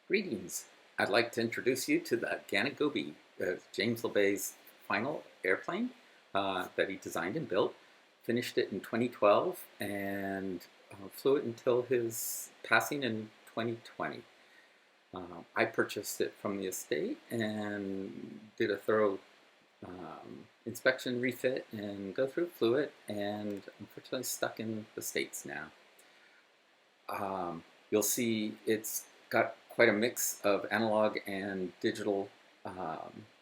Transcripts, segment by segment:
Greetings. I'd like to introduce you to the Ganagobie, James Labet's final airplane that he designed and built. Finished it in 2012 and flew it until his passing in 2020. I purchased it from the estate and did a thorough inspection, refit, and go through, flew it, and unfortunately stuck in the States now. You'll see it's got quite a mix of analog and digital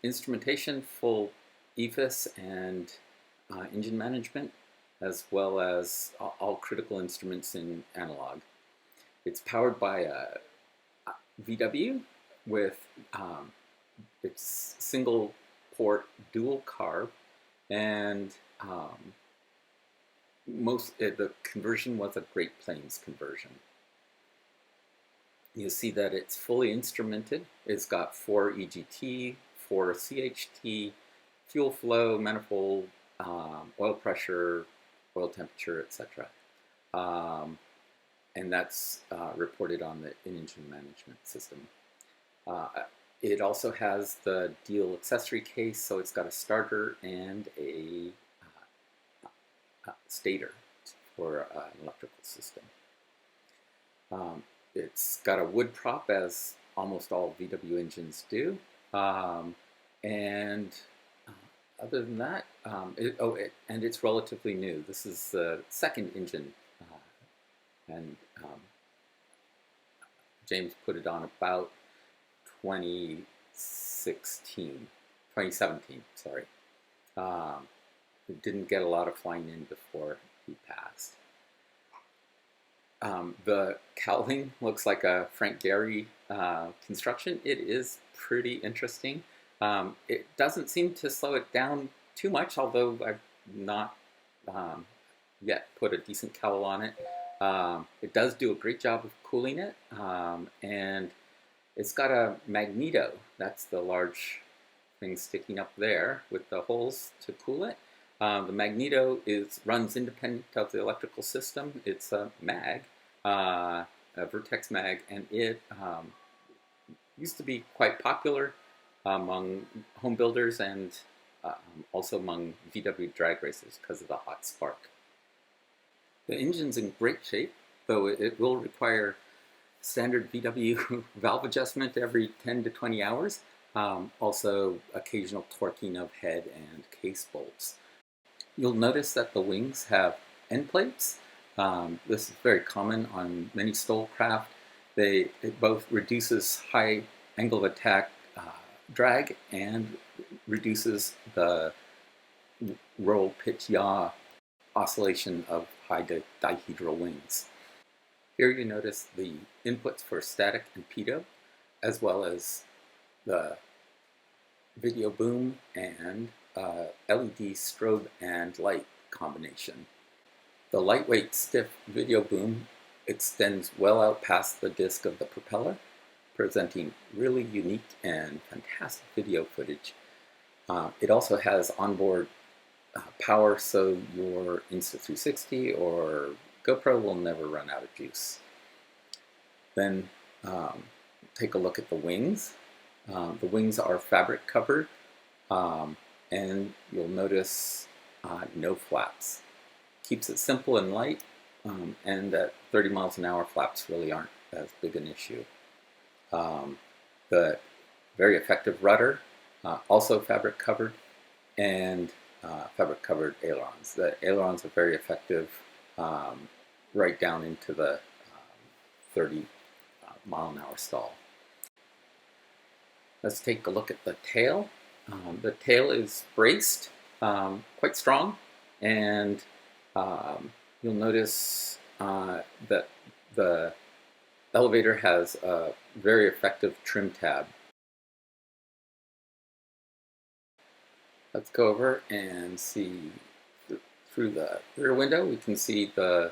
instrumentation, full EFIS and engine management, as well as all critical instruments in analog. It's powered by a VW with its single port dual carb, and the conversion was a Great Plains conversion. You'll see that it's fully instrumented. It's got 4 EGT, 4 CHT, fuel flow, manifold, oil pressure, oil temperature, etc. And that's reported on the in-engine management system. It also has the Deal accessory case, so it's got a starter and a stator for an electrical system. It's got a wood prop, as almost all VW engines do, and other than that, and it's relatively new. This is the second engine, and James put it on about 2017, sorry. It didn't get a lot of flying in before he passed. The cowling looks like a Frank Gehry construction. It is pretty interesting. It doesn't seem to slow it down too much, although I've not yet put a decent cowl on it. It does do a great job of cooling it, and it's got a magneto. That's the large thing sticking up there with the holes to cool it. The magneto runs independent of the electrical system. It's a mag, a Vertex mag, and it used to be quite popular among home builders and also among VW drag racers because of the hot spark. The engine's in great shape, though it will require standard VW valve adjustment every 10 to 20 hours. Also occasional torquing of head and case bolts. You'll notice that the wings have end plates. This is very common on many STOL craft. It both reduces high angle of attack drag and reduces the roll, pitch, yaw oscillation of high dihedral wings. Here you notice the inputs for static and pitot, as well as the video boom and LED strobe and light combination. The lightweight, stiff video boom extends well out past the disc of the propeller, presenting really unique and fantastic video footage. It also has onboard power, so your Insta360 or GoPro will never run out of juice. Then take a look at the wings. The wings are fabric covered, and you'll notice no flaps. Keeps it simple and light, and at 30 miles an hour, flaps really aren't as big an issue. The very effective rudder, also fabric covered, and fabric covered ailerons. The ailerons are very effective right down into the 30 mile an hour stall. Let's take a look at the tail. The tail is braced, quite strong, and you'll notice that the elevator has a very effective trim tab. Let's go over and see through the rear window. We can see the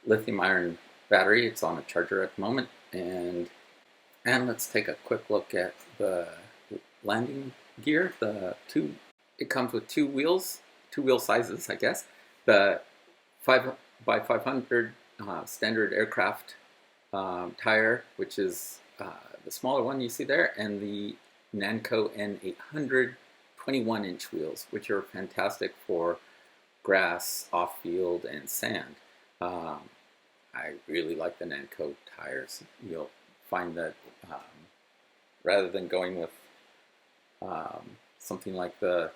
lithium iron battery. It's on a charger at the moment. And let's take a quick look at the landing gear. It comes with two wheel sizes, I guess. The 5x500 standard aircraft tire, which is the smaller one you see there, and the Nanco N800 21-inch wheels, which are fantastic for grass, off-field, and sand. Um, I really like the Nanco tires. You'll find that rather than going with something like the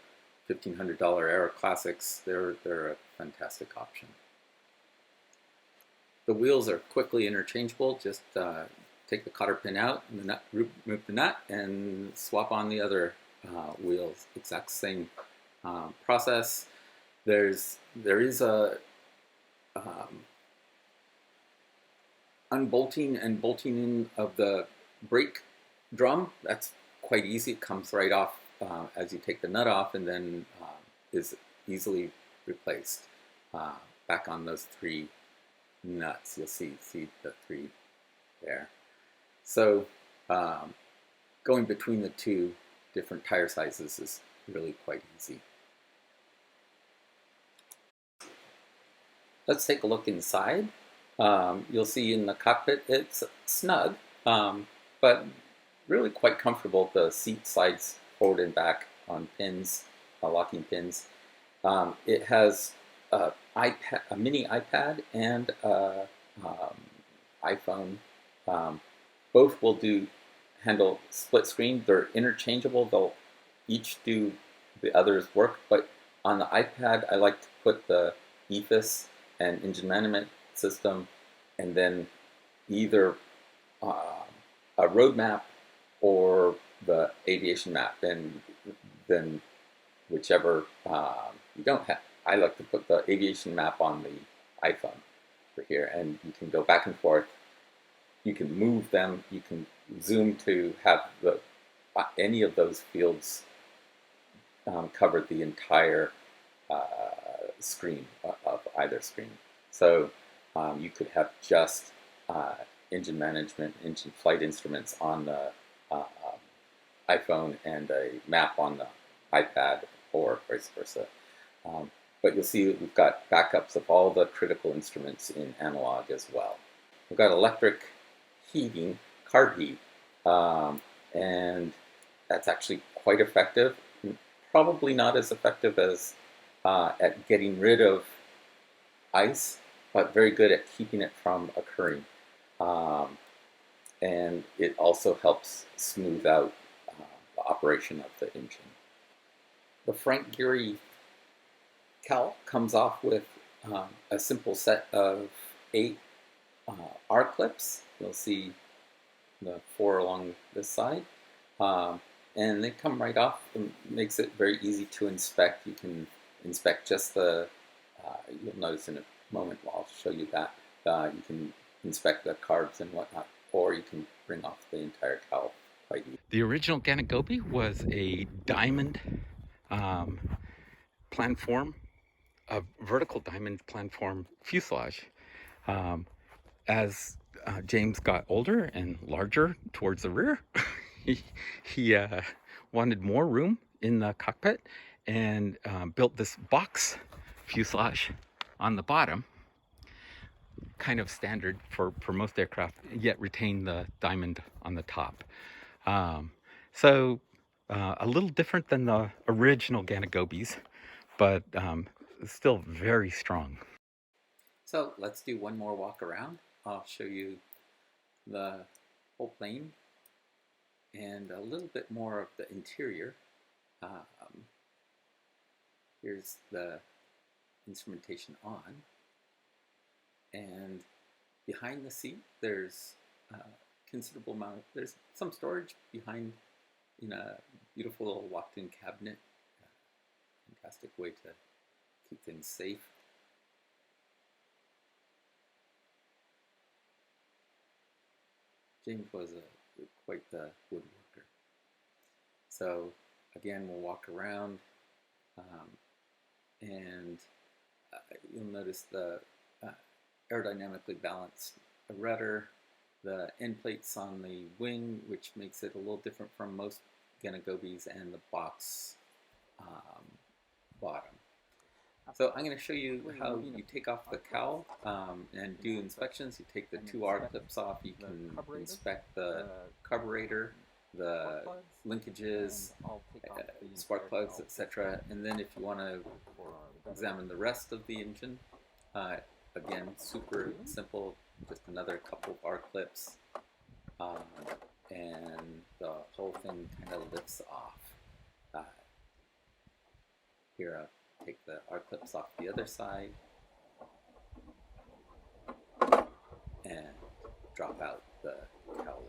$1,500 Aero Classics, they're a fantastic option. The wheels are quickly interchangeable. Just take the cotter pin out, and the nut, remove the nut, and swap on the other wheels. Exact same process. There is a unbolting and bolting in of the brake drum. That's quite easy. It comes right off as you take the nut off, and then is easily replaced. Back on those 3 nuts, you'll see the 3 there. So going between the 2 different tire sizes is really quite easy. Let's take a look inside. You'll see in the cockpit it's snug, but really quite comfortable. The seat slides forward and back on pins, locking pins. It has a mini iPad and iPhone. Both will handle split screen. They're interchangeable. They'll each do the other's work, but on the iPad, I like to put the EFIS and engine management system, and then either a road map or the aviation map, and then whichever you don't have. I like to put the aviation map on the iPhone for here, and you can go back and forth. You can move them. You can zoom to have any of those fields cover the entire screen of either screen. So you could have just engine management, engine flight instruments on the iPhone and a map on the iPad, or vice versa. But you'll see that we've got backups of all the critical instruments in analog as well. We've got electric heating, carb heat, and that's actually quite effective. Probably not as effective as at getting rid of ice, but very good at keeping it from occurring. And it also helps smooth out the operation of the engine. The Frank Gehry cowl comes off with a simple set of 8 R clips. You'll see the 4 along this side. And they come right off. It makes it very easy to inspect. You can inspect just the, you'll notice in a moment, I'll show you that. You can inspect the carbs and whatnot, or you can bring off the entire cowl quite easily. The original Ganagobie was a diamond planform, a vertical diamond planform fuselage. As James got older and larger towards the rear, he wanted more room in the cockpit, and built this box fuselage on the bottom, kind of standard for most aircraft, yet retain the diamond on the top. So a little different than the original Ganagobies, but still very strong. So let's do one more walk around. I'll show you the whole plane and a little bit more of the interior. Here's the instrumentation on, and behind the seat there's considerable amount. There's some storage behind in a beautiful little walked-in cabinet. Fantastic way to keep things safe. James was quite the woodworker. So again, we'll walk around, and you'll notice the aerodynamically balanced rudder, the end plates on the wing, which makes it a little different from most Ganagobies, and the box bottom. So I'm going to show you how you take off the cowl and do inspections. You take the two R clips off. You can inspect the carburetor, the linkages, spark plugs, etc. And then if you want to examine the rest of the engine, again, super simple, just another couple of R clips, and the whole thing kind of lifts off. Here, I'll take the R clips off the other side and drop out the cowling.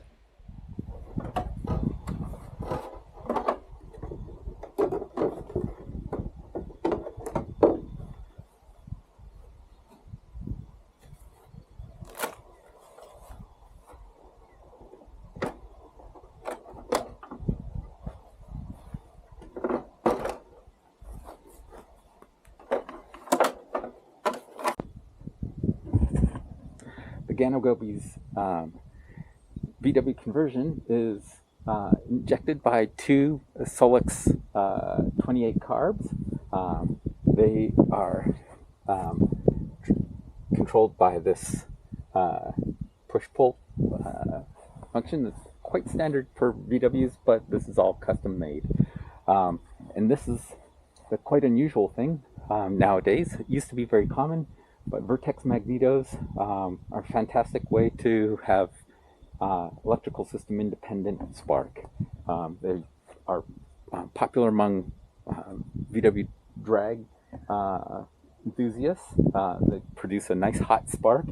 The Ganagobie's VW conversion is injected by two Solix 28 carbs. They are controlled by this push-pull function. That's quite standard for VWs, but this is all custom made. And this is a quite unusual thing nowadays. It used to be very common, but Vertex magnetos are a fantastic way to have electrical system independent spark. They are popular among VW drag enthusiasts. They produce a nice hot spark,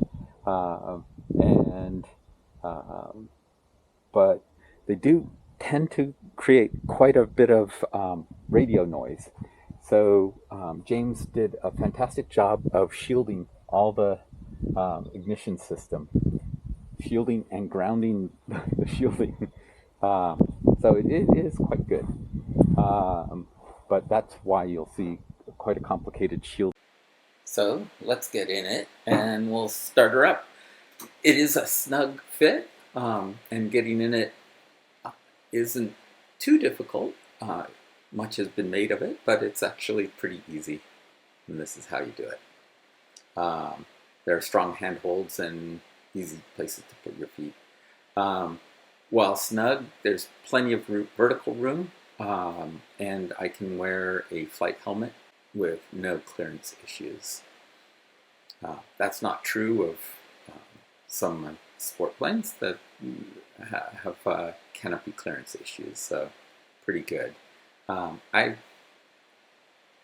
but they do tend to create quite a bit of radio noise. So James did a fantastic job of shielding all the ignition system, shielding and grounding the shielding. So it is quite good. But that's why you'll see quite a complicated shield. So let's get in it and we'll start her up. It is a snug fit, and getting in it isn't too difficult. Much has been made of it, but it's actually pretty easy, and this is how you do it. There are strong handholds and easy places to put your feet. While snug, there's plenty of vertical room, and I can wear a flight helmet with no clearance issues. That's not true of some sport planes that have canopy clearance issues, so pretty good. I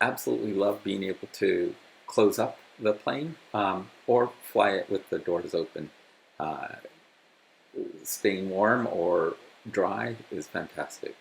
absolutely love being able to close up the plane or fly it with the doors open. Staying warm or dry is fantastic.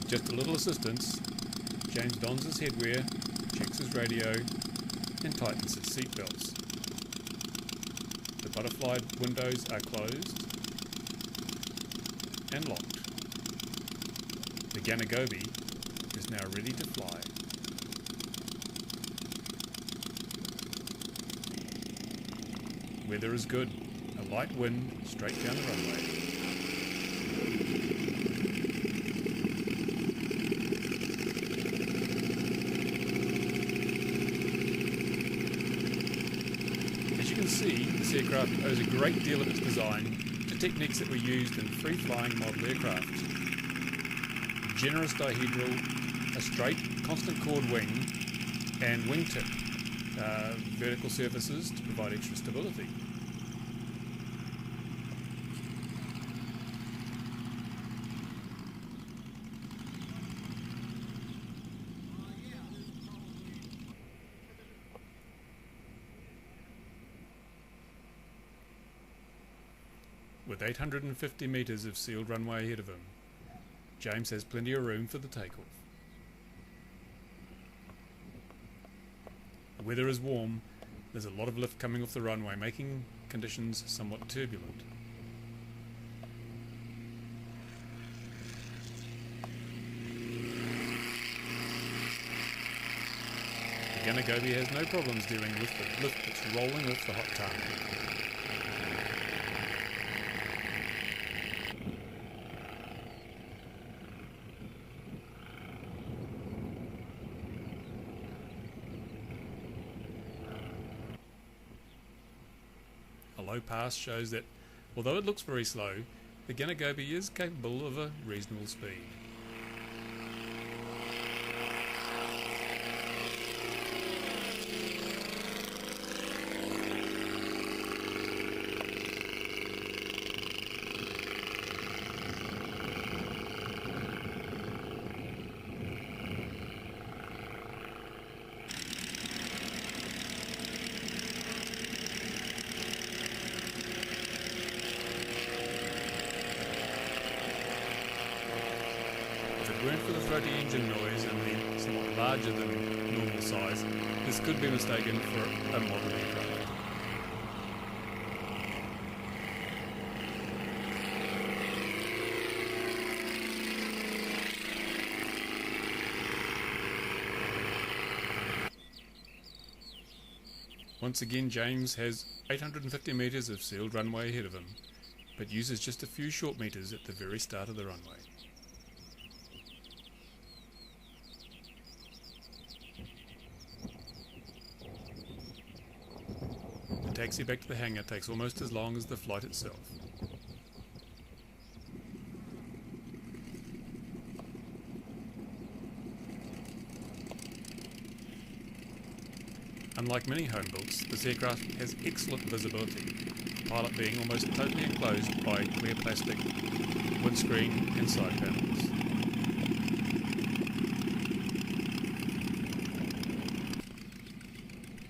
Just a little assistance, James dons his headwear, checks his radio, and tightens his seatbelts. The butterfly windows are closed and locked. The Ganagobie is now ready to fly. Weather is good, a light wind straight down the runway. As you can see, this aircraft owes a great deal of its design to techniques that were used in free-flying model aircraft. Generous dihedral, a straight, constant chord wing, and wingtip vertical surfaces to provide extra stability. With 850 metres of sealed runway ahead of him, James has plenty of room for the takeoff. The weather is warm, there's a lot of lift coming off the runway, making conditions somewhat turbulent. The Ganagobie has no problems dealing with the lift that's rolling off the hot tarmac. A low pass shows that, although it looks very slow, the Ganagobie is capable of a reasonable speed. If it weren't for the throaty engine noise and the somewhat larger than normal size, this could be mistaken for a modern aircraft. Once again, James has 850 metres of sealed runway ahead of him, but uses just a few short metres at the very start of the runway. The taxi back to the hangar takes almost as long as the flight itself. Unlike many home builds, this aircraft has excellent visibility, the pilot being almost totally enclosed by clear plastic, windscreen and side panels.